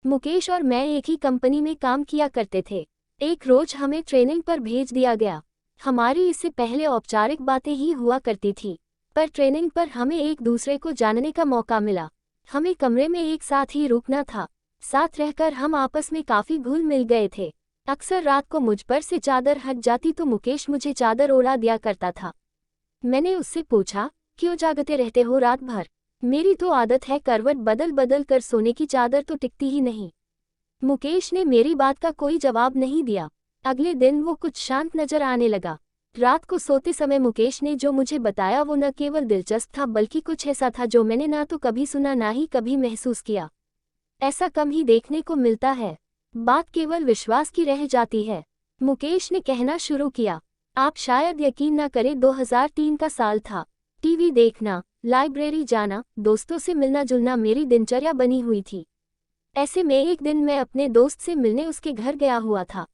मुकेश और मैं एक ही कंपनी में काम किया करते थे। एक रोज हमें ट्रेनिंग पर भेज दिया गया। हमारी इससे पहले औपचारिक बातें ही हुआ करती थी, पर ट्रेनिंग पर हमें एक दूसरे को जानने का मौका मिला। हमें कमरे में एक साथ ही रुकना था। साथ रहकर हम आपस में काफी घुल मिल गए थे। अक्सर रात को मुझ पर से चादर हट जाती तो मुकेश मुझे चादर ओढ़ा दिया करता था। मैंने उससे पूछा, क्यों जागते रहते हो रात भर? मेरी तो आदत है करवट बदल बदल कर सोने की, चादर तो टिकती ही नहीं। मुकेश ने मेरी बात का कोई जवाब नहीं दिया। अगले दिन वो कुछ शांत नजर आने लगा। रात को सोते समय मुकेश ने जो मुझे बताया वो न केवल दिलचस्प था बल्कि कुछ ऐसा था जो मैंने ना तो कभी सुना ना ही कभी महसूस किया। ऐसा कम ही देखने को मिलता है। बात केवल विश्वास की रह जाती है। मुकेश ने कहना शुरू किया, आप शायद यकीन न करें 2003 का साल था। टीवी देखना, लाइब्रेरी जाना, दोस्तों से मिलना जुलना मेरी दिनचर्या बनी हुई थी। ऐसे में एक दिन मैं अपने दोस्त से मिलने उसके घर गया हुआ था।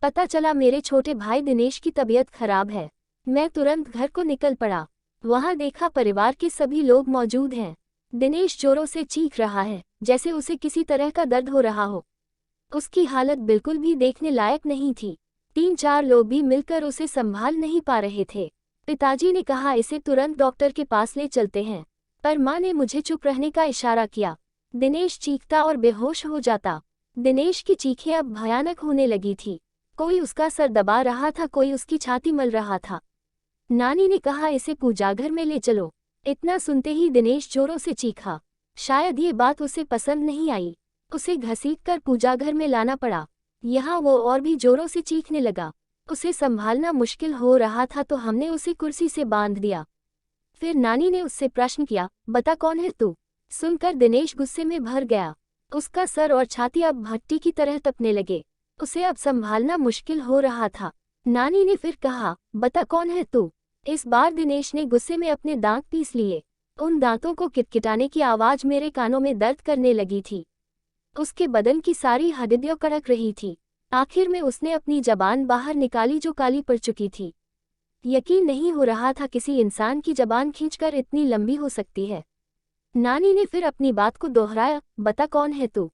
पता चला मेरे छोटे भाई दिनेश की तबीयत खराब है। मैं तुरंत घर को निकल पड़ा। वहां देखा परिवार के सभी लोग मौजूद हैं। दिनेश जोरों से चीख रहा है, जैसे उसे किसी तरह का दर्द हो रहा हो। उसकी हालत बिल्कुल भी देखने लायक नहीं थी। 3-4 लोग भी मिलकर उसे संभाल नहीं पा रहे थे। पिताजी ने कहा, इसे तुरंत डॉक्टर के पास ले चलते हैं, पर माँ ने मुझे चुप रहने का इशारा किया। दिनेश चीखता और बेहोश हो जाता। दिनेश की चीखें अब भयानक होने लगी थी। कोई उसका सर दबा रहा था, कोई उसकी छाती मल रहा था। नानी ने कहा, इसे पूजाघर में ले चलो। इतना सुनते ही दिनेश जोरों से चीखा। शायद ये बात उसे पसंद नहीं आई। उसे घसीटकर पूजाघर में लाना पड़ा। यहाँ वो और भी जोरों से चीखने लगा। उसे संभालना मुश्किल हो रहा था तो हमने उसे कुर्सी से बांध दिया। फिर नानी ने उससे प्रश्न किया, बता कौन है तू? सुनकर दिनेश गुस्से में भर गया। उसका सर और छाती अब भट्टी की तरह तपने लगे। उसे अब संभालना मुश्किल हो रहा था। नानी ने फिर कहा, बता कौन है तू? इस बार दिनेश ने गुस्से में अपने दांत पीस लिए। उन दांतों को किटकिटाने की आवाज मेरे कानों में दर्द करने लगी थी। उसके बदन की सारी हड्डियां कड़क रही थी। आखिर में उसने अपनी जबान बाहर निकाली जो काली पड़ चुकी थी। यकीन नहीं हो रहा था किसी इंसान की जबान खींचकर इतनी लंबी हो सकती है। नानी ने फिर अपनी बात को दोहराया, बता कौन है तू?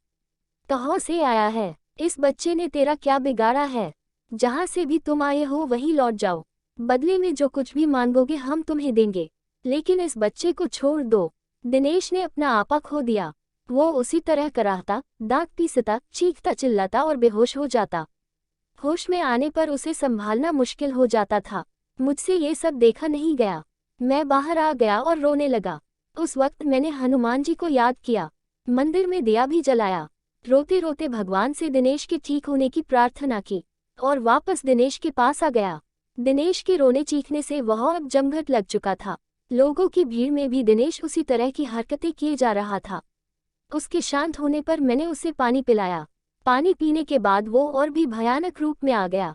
कहाँ से आया है? इस बच्चे ने तेरा क्या बिगाड़ा है? जहाँ से भी तुम आए हो वहीं लौट जाओ। बदले में जो कुछ भी मांगोगे हम तुम्हें देंगे, लेकिन इस बच्चे को छोड़ दो। दिनेश ने अपना आपा खो दिया। वो उसी तरह कराहता, दांत पीसता, चीखता चिल्लाता और बेहोश हो जाता। होश में आने पर उसे संभालना मुश्किल हो जाता था। मुझसे ये सब देखा नहीं गया। मैं बाहर आ गया और रोने लगा। उस वक्त मैंने हनुमान जी को याद किया। मंदिर में दिया भी जलाया। रोते रोते भगवान से दिनेश के ठीक होने की प्रार्थना की और वापस दिनेश के पास आ गया। दिनेश के रोने चीखने से वह अब जमघट लग चुका था। लोगों की भीड़ में भी दिनेश उसी तरह की हरकतें किए जा रहा था। उसके शांत होने पर मैंने उसे पानी पिलाया। पानी पीने के बाद वो और भी भयानक रूप में आ गया।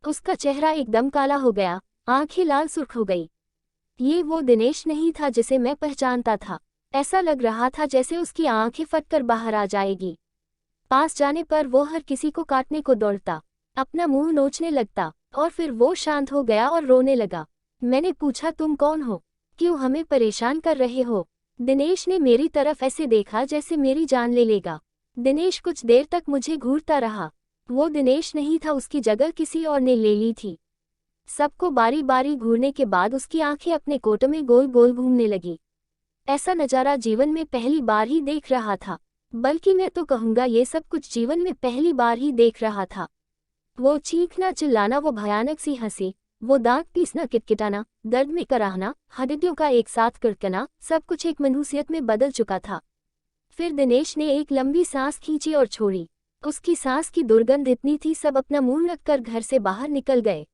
उसका चेहरा एकदम काला हो गया, आंखें लाल सुर्ख हो गई। ये वो दिनेश नहीं था जिसे मैं पहचानता था। ऐसा लग रहा था जैसे उसकी आंखें फटकर बाहर आ जाएगी। पास जाने पर वो हर किसी को काटने को दौड़ता, अपना मुंह नोचने लगता और फिर वो शांत हो गया और रोने लगा। मैंने पूछा, तुम कौन हो? क्यों हमें परेशान कर रहे हो? दिनेश ने मेरी तरफ ऐसे देखा जैसे मेरी जान ले लेगा। दिनेश कुछ देर तक मुझे घूरता रहा। वो दिनेश नहीं था, उसकी जगह किसी और ने ले ली थी। सबको बारी बारी घूरने के बाद उसकी आंखें अपने कोट में गोल गोल घूमने लगी। ऐसा नज़ारा जीवन में पहली बार ही देख रहा था, बल्कि मैं तो कहूँगा ये सब कुछ जीवन में पहली बार ही देख रहा था। वो चीखना चिल्लाना, वो भयानक सी हंसी, वो दांत पीसना, किटकिटाना, दर्द में कराहना, हड्डियों का एक साथ कड़कना, सब कुछ एक मनहूसियत में बदल चुका था। फिर दिनेश ने एक लंबी सांस खींची और छोड़ी। उसकी सांस की दुर्गंध इतनी थी, सब अपना मुंह रखकर घर से बाहर निकल गए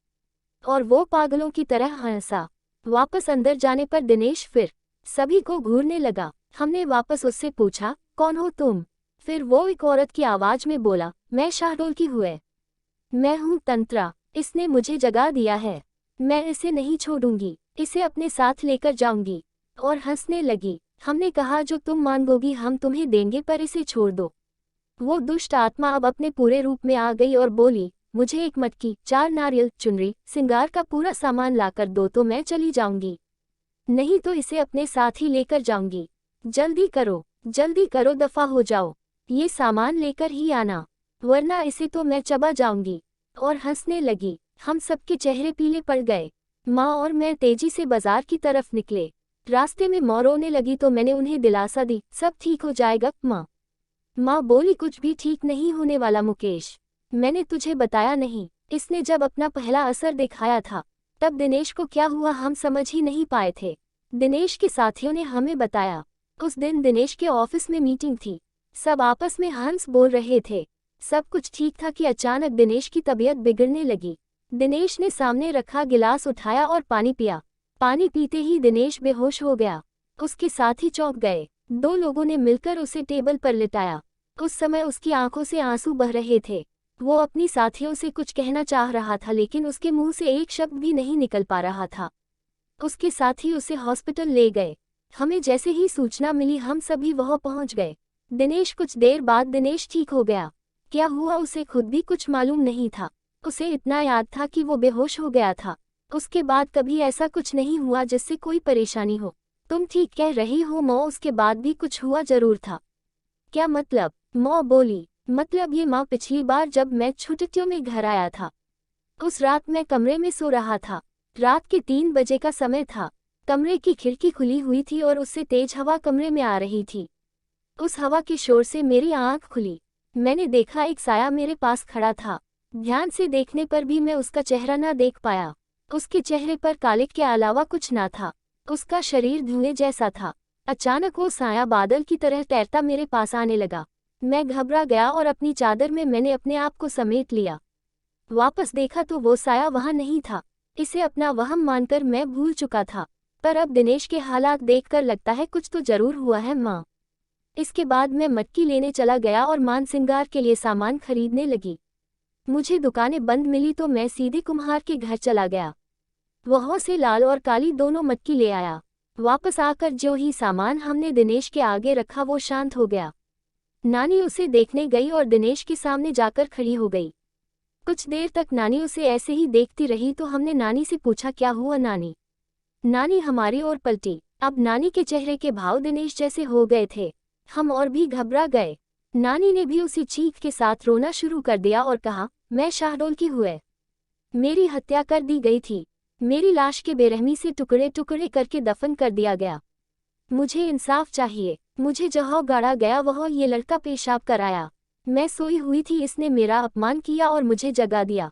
और वो पागलों की तरह हंसा। वापस अंदर जाने पर दिनेश फिर सभी को घूरने लगा। हमने वापस उससे पूछा, कौन हो तुम? फिर वो एक औरत की आवाज में बोला, मैं शाहडोल की हूँ। मैं हूँ तंत्रा। इसने मुझे जगा दिया है। मैं इसे नहीं छोड़ूंगी, इसे अपने साथ लेकर जाऊंगी। और हंसने लगी। हमने कहा, जो तुम मांगोगी हम तुम्हें देंगे, पर इसे छोड़ दो। वो दुष्ट आत्मा अब अपने पूरे रूप में आ गई और बोली, मुझे एक मटकी, 4 नारियल, चुनरी, सिंगार का पूरा सामान लाकर दो तो मैं चली जाऊंगी, नहीं तो इसे अपने साथ ही लेकर जाऊंगी। जल्दी करो, दफा हो जाओ। ये सामान लेकर ही आना, वरना इसे तो मैं चबा जाऊंगी। और हंसने लगी। हम सबके चेहरे पीले पड़ गए। माँ और मैं तेजी से बाजार की तरफ निकले। रास्ते में माँ रोने लगी तो मैंने उन्हें दिलासा दी, सब ठीक हो जाएगा माँ। माँ बोली, कुछ भी ठीक नहीं होने वाला मुकेश, मैंने तुझे बताया नहीं, इसने जब अपना पहला असर दिखाया था तब दिनेश को क्या हुआ हम समझ ही नहीं पाए थे। दिनेश के साथियों ने हमें बताया, उस दिन दिनेश के ऑफिस में मीटिंग थी, सब आपस में हंस बोल रहे थे, सब कुछ ठीक था कि अचानक दिनेश की तबीयत बिगड़ने लगी। दिनेश ने सामने रखा गिलास उठाया और पानी पिया। पानी पीते ही दिनेश बेहोश हो गया। उसके साथी चौंक गए। 2 लोगों ने मिलकर उसे टेबल पर लिटाया। उस समय उसकी आंखों से आंसू बह रहे थे। वो अपनी साथियों से कुछ कहना चाह रहा था लेकिन उसके मुंह से एक शब्द भी नहीं निकल पा रहा था। उसके साथी उसे हॉस्पिटल ले गए। हमें जैसे ही सूचना मिली हम सभी वहां पहुंच गए। कुछ देर बाद दिनेश ठीक हो गया। क्या हुआ उसे खुद भी कुछ मालूम नहीं था। उसे इतना याद था कि वो बेहोश हो गया था। उसके बाद कभी ऐसा कुछ नहीं हुआ जिससे कोई परेशानी हो। तुम ठीक कह रही हो माँ, उसके बाद भी कुछ हुआ जरूर था। क्या मतलब? माँ बोली, मतलब ये माँ, पिछली बार जब मैं छुट्टियों में घर आया था उस रात मैं कमरे में सो रहा था। रात के 3 बजे का समय था। कमरे की खिड़की खुली हुई थी और उससे तेज हवा कमरे में आ रही थी। उस हवा के शोर से मेरी आंख खुली। मैंने देखा एक साया मेरे पास खड़ा था। ध्यान से देखने पर भी मैं उसका चेहरा ना देख पाया। उसके चेहरे पर कालिक के अलावा कुछ ना था। उसका शरीर धुएं जैसा था। अचानक वो साया बादल की तरह तैरता मेरे पास आने लगा। मैं घबरा गया और अपनी चादर में मैंने अपने आप को समेट लिया। वापस देखा तो वो साया वहां नहीं था। इसे अपना वहम मानकर मैं भूल चुका था, पर अब दिनेश के हालात देखकर लगता है कुछ तो जरूर हुआ है माँ। इसके बाद मैं मटकी लेने चला गया और मान सिंगार के लिए सामान खरीदने लगी। मुझे दुकानें बंद मिली तो मैं सीधे कुम्हार के घर चला गया। वहां से लाल और काली दोनों मटकी ले आया। वापस आकर जो ही सामान हमने दिनेश के आगे रखा वो शांत हो गया। नानी उसे देखने गई और दिनेश के सामने जाकर खड़ी हो गई। कुछ देर तक नानी उसे ऐसे ही देखती रही तो हमने नानी से पूछा, क्या हुआ नानी? नानी हमारी ओर पलटी। अब नानी के चेहरे के भाव दिनेश जैसे हो गए थे। हम और भी घबरा गए। नानी ने भी उसी चीख के साथ रोना शुरू कर दिया और कहा, मैं शाहडोल की हुए, मेरी हत्या कर दी गई थी। मेरी लाश के बेरहमी से टुकड़े टुकड़े करके दफन कर दिया गया। मुझे इंसाफ चाहिए। मुझे जहाँ गाड़ा गया वहाँ ये लड़का पेशाब कराया। मैं सोई हुई थी, इसने मेरा अपमान किया और मुझे जगा दिया।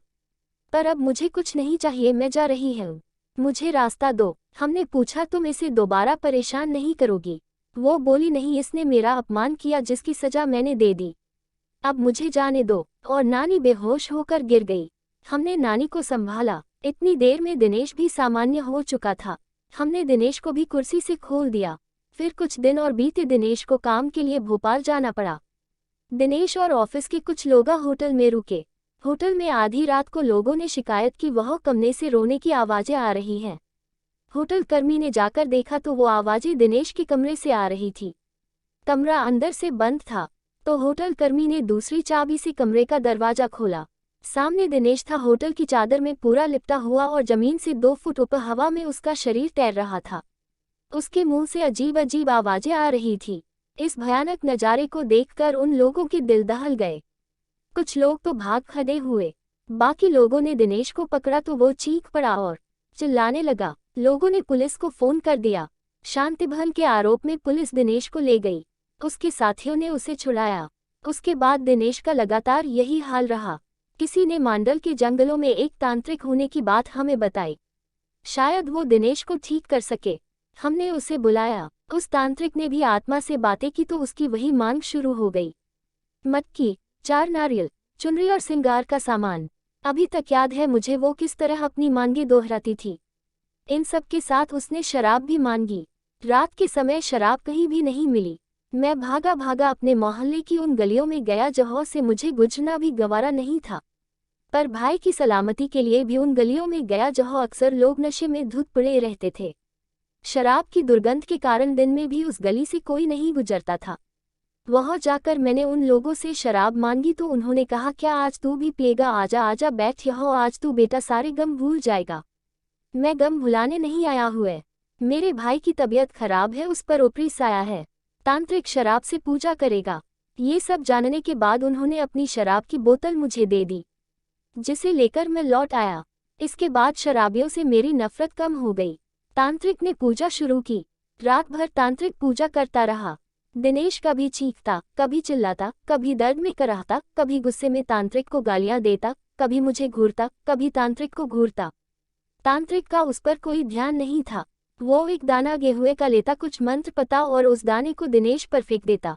पर अब मुझे कुछ नहीं चाहिए, मैं जा रही हूँ। मुझे रास्ता दो। हमने पूछा, तुम इसे दोबारा परेशान नहीं करोगी? वो बोली, नहीं, इसने मेरा अपमान किया जिसकी सजा मैंने दे दी। अब मुझे जाने दो। और नानी बेहोश होकर गिर गई। हमने नानी को संभाला। इतनी देर में दिनेश भी सामान्य हो चुका था। हमने दिनेश को भी कुर्सी से खोल दिया। फिर कुछ दिन और बीते। दिनेश को काम के लिए भोपाल जाना पड़ा। दिनेश और ऑफिस के कुछ लोग होटल में रुके। होटल में आधी रात को लोगों ने शिकायत की वह कमरे से रोने की आवाजें आ रही हैं। होटल कर्मी ने जाकर देखा तो वो आवाजें दिनेश के कमरे से आ रही थी। कमरा अंदर से बंद था, तो होटल कर्मी ने दूसरी चाबी से कमरे का दरवाजा खोला। सामने दिनेश था, होटल की चादर में पूरा लिपटा हुआ और जमीन से 2 फुट ऊपर हवा में उसका शरीर तैर रहा था। उसके मुंह से अजीब अजीब आवाजें आ रही थी। इस भयानक नज़ारे को देखकर उन लोगों के दिल दहल गए। कुछ लोग तो भाग खड़े हुए। बाकी लोगों ने दिनेश को पकड़ा तो वो चीख पड़ा और चिल्लाने लगा। लोगों ने पुलिस को फोन कर दिया। शांतिभंग के आरोप में पुलिस दिनेश को ले गई। उसके साथियों ने उसे छुड़ाया। उसके बाद दिनेश का लगातार यही हाल रहा। किसी ने मांडल के जंगलों में एक तांत्रिक होने की बात हमें बताई। शायद वो दिनेश को ठीक कर सके। हमने उसे बुलाया। उस तांत्रिक ने भी आत्मा से बातें की तो उसकी वही मांग शुरू हो गई। मटकी, 4 नारियल, चुनरी और सिंगार का सामान। अभी तक याद है मुझे वो किस तरह अपनी मांगे दोहराती थी। इन सब के साथ उसने शराब भी मांगी। रात के समय शराब कहीं भी नहीं मिली। मैं भागा भागा अपने मोहल्ले की उन गलियों में गया जहाँ से मुझे गुजरना भी गवारा नहीं था। पर भाई की सलामती के लिए भी उन गलियों में गया जहाँ अक्सर लोग नशे में धुत पड़े रहते थे। शराब की दुर्गंध के कारण दिन में भी उस गली से कोई नहीं गुजरता था। वहां जाकर मैंने उन लोगों से शराब मांगी तो उन्होंने कहा, क्या आज तू भी पिएगा? आजा आजा बैठ यहाँ, आज तू बेटा सारे गम भूल जाएगा। मैं गम भुलाने नहीं आया हुए। मेरे भाई की तबीयत खराब है, उस पर ऊपरी साया है। तांत्रिक शराब से पूजा करेगा। ये सब जानने के बाद उन्होंने अपनी शराब की बोतल मुझे दे दी, जिसे लेकर मैं लौट आया। इसके बाद शराबियों से मेरी नफरत कम हो गई। तांत्रिक ने पूजा शुरू की। रात भर तांत्रिक पूजा करता रहा। दिनेश कभी चीखता, कभी चिल्लाता, कभी दर्द में कराहता, कभी गुस्से में तांत्रिक को गालियां देता, कभी मुझे घूरता, कभी तांत्रिक को घूरता। तांत्रिक का उस पर कोई ध्यान नहीं था। वो एक दाना गेहूं का लेता, कुछ मंत्र पता और उस दाने को दिनेश पर फेंक देता।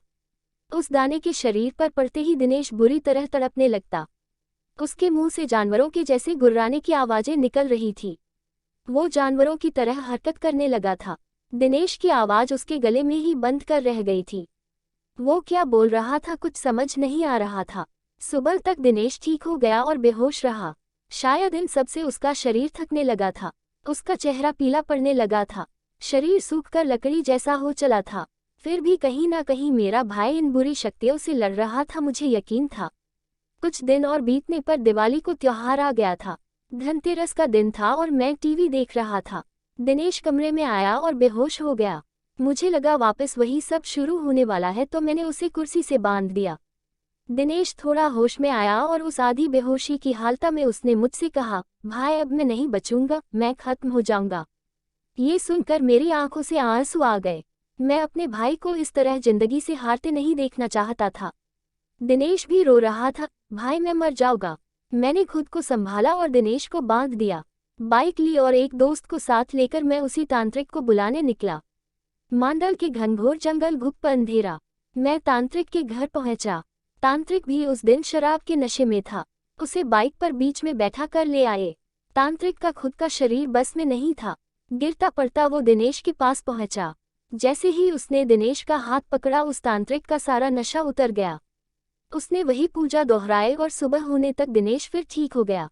उस दाने के शरीर पर पड़ते ही दिनेश बुरी तरह तड़पने लगता। उसके मुंह से जानवरों के जैसे गुर्राने की आवाजें निकल रही थी। वो जानवरों की तरह हरकत करने लगा था। दिनेश की आवाज उसके गले में ही बंद कर रह गई थी। वो क्या बोल रहा था कुछ समझ नहीं आ रहा था। सुबह तक दिनेश ठीक हो गया और बेहोश रहा। शायद इन सबसे उसका शरीर थकने लगा था। उसका चेहरा पीला पड़ने लगा था। शरीर सूखकर लकड़ी जैसा हो चला था। फिर भी कहीं ना कहीं मेरा भाई इन बुरी शक्तियों से लड़ रहा था, मुझे यकीन था। कुछ दिन और बीतने पर दिवाली को त्योहार आ गया था। धनतेरस का दिन था और मैं टीवी देख रहा था। दिनेश कमरे में आया और बेहोश हो गया। मुझे लगा वापस वही सब शुरू होने वाला है, तो मैंने उसे कुर्सी से बांध दिया। दिनेश थोड़ा होश में आया और उस आधी बेहोशी की हालत में उसने मुझसे कहा, भाई अब मैं नहीं बचूंगा, मैं खत्म हो जाऊंगा। ये सुनकर मेरी आंखों से आंसू आ गए। मैं अपने भाई को इस तरह जिंदगी से हारते नहीं देखना चाहता था। दिनेश भी रो रहा था, भाई मैं मर जाऊंगा। मैंने खुद को संभाला और दिनेश को बांध दिया। बाइक ली और एक दोस्त को साथ लेकर मैं उसी तांत्रिक को बुलाने निकला। मांडल के घनघोर जंगल, घुप अंधेरा। मैं तांत्रिक के घर पहुंचा। तांत्रिक भी उस दिन शराब के नशे में था। उसे बाइक पर बीच में बैठा कर ले आए। तांत्रिक का खुद का शरीर बस में नहीं था। गिरता पड़ता वो दिनेश के पास पहुंचा। जैसे ही उसने दिनेश का हाथ पकड़ा, उस तांत्रिक का सारा नशा उतर गया। उसने वही पूजा दोहराई और सुबह होने तक दिनेश फिर ठीक हो गया।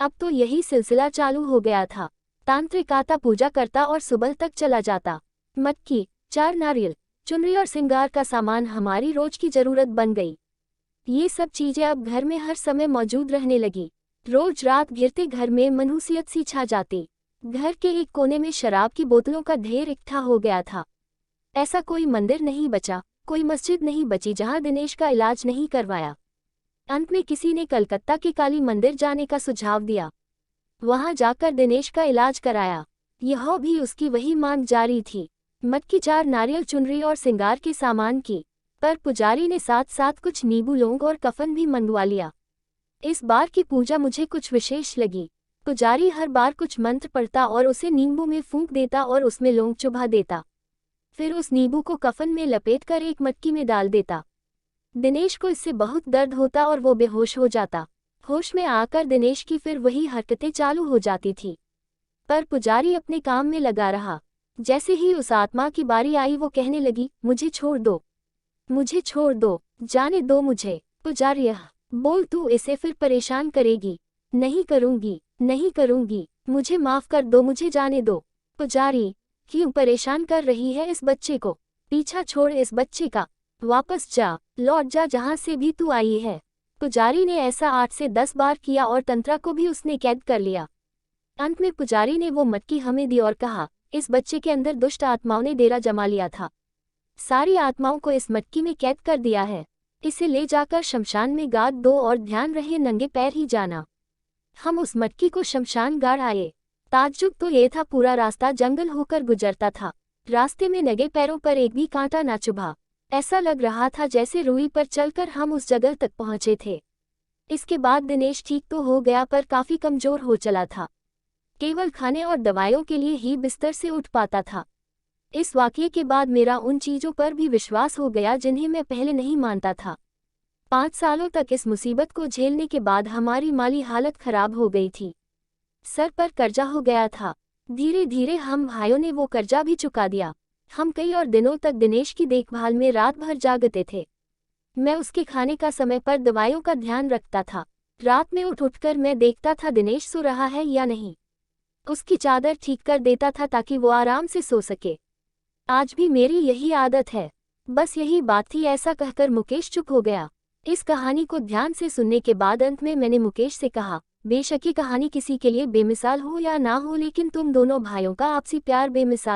अब तो यही सिलसिला चालू हो गया था। तांत्रिक आता, पूजा करता और सुबह तक चला जाता। मटकी, 4 नारियल, चुनरी और श्रृंगार का सामान हमारी रोज की जरूरत बन गई। ये सब चीजें अब घर में हर समय मौजूद रहने लगी। रोज रात घिरते घर में मनहूसियत सी छा जाती। घर के एक कोने में शराब की बोतलों का ढेर इकट्ठा हो गया था। ऐसा कोई मंदिर नहीं बचा, कोई मस्जिद नहीं बची जहां दिनेश का इलाज नहीं करवाया। अंत में किसी ने कलकत्ता के काली मंदिर जाने का सुझाव दिया। वहां जाकर दिनेश का इलाज कराया। यह भी उसकी वही मांग जारी थी, मटकी, 4 नारियल, चुनरी और श्रृंगार के सामान की। पर पुजारी ने साथ साथ कुछ नींबू, लौंग और कफन भी मंगवा लिया। इस बार की पूजा मुझे कुछ विशेष लगी। पुजारी हर बार कुछ मंत्र पढ़ता और उसे नींबू में फूंक देता और उसमें लौंग चुभा देता। फिर उस नींबू को कफन में लपेटकर एक मटकी में डाल देता। दिनेश को इससे बहुत दर्द होता और वो बेहोश हो जाता। होश में आकर दिनेश की फिर वही हरकतें चालू हो जाती थी। पर पुजारी अपने काम में लगा रहा। जैसे ही उस आत्मा की बारी आई, वो कहने लगी, मुझे छोड़ दो, मुझे छोड़ दो, जाने दो मुझे। पुजारी, बोल, तू इसे फिर परेशान करेगी। नहीं करूंगी, नहीं करूंगी, मुझे माफ कर दो, मुझे जाने दो। पुजारी, क्यों परेशान कर रही है इस बच्चे को? पीछा छोड़ इस बच्चे का, वापस जा, लौट जा जहां से भी तू आई है। पुजारी ने ऐसा 8 से 10 बार किया और तंत्रा को भी उसने कैद कर लिया। अंत में पुजारी ने वो मटकी हमें दी और कहा, इस बच्चे के अंदर दुष्ट आत्माओं ने डेरा जमा लिया था। सारी आत्माओं को इस मटकी में कैद कर दिया है। इसे ले जाकर शमशान में गाड़ दो और ध्यान रहे नंगे पैर ही जाना। हम उस मटकी को शमशान गाड़ आए। ताज्जुब तो ये था, पूरा रास्ता जंगल होकर गुजरता था। रास्ते में नंगे पैरों पर एक भी कांटा ना चुभा। ऐसा लग रहा था जैसे रुई पर चलकर हम उस जगह तक पहुंचे थे। इसके बाद दिनेश ठीक तो हो गया, पर काफी कमजोर हो चला था। केवल खाने और दवाइयों के लिए ही बिस्तर से उठ पाता था। इस वाकये के बाद मेरा उन चीजों पर भी विश्वास हो गया जिन्हें मैं पहले नहीं मानता था। 5 सालों तक इस मुसीबत को झेलने के बाद हमारी माली हालत खराब हो गई थी। सर पर कर्जा हो गया था। धीरे धीरे हम भाइयों ने वो कर्जा भी चुका दिया। हम कई और दिनों तक दिनेश की देखभाल में रात भर जागते थे। मैं उसके खाने का समय पर दवाइयों का ध्यान रखता था। रात में उठकर मैं देखता था दिनेश सो रहा है या नहीं। उसकी चादर ठीक कर देता था ताकि वो आराम से सो सके। आज भी मेरी यही आदत है। बस यही बात थी, ऐसा कहकर मुकेश चुप हो गया। इस कहानी को ध्यान से सुनने के बाद अंत में मैंने मुकेश से कहा, बेशक ये कहानी किसी के लिए बेमिसाल हो या ना हो, लेकिन तुम दोनों भाइयों का आपसी प्यार बेमिसाल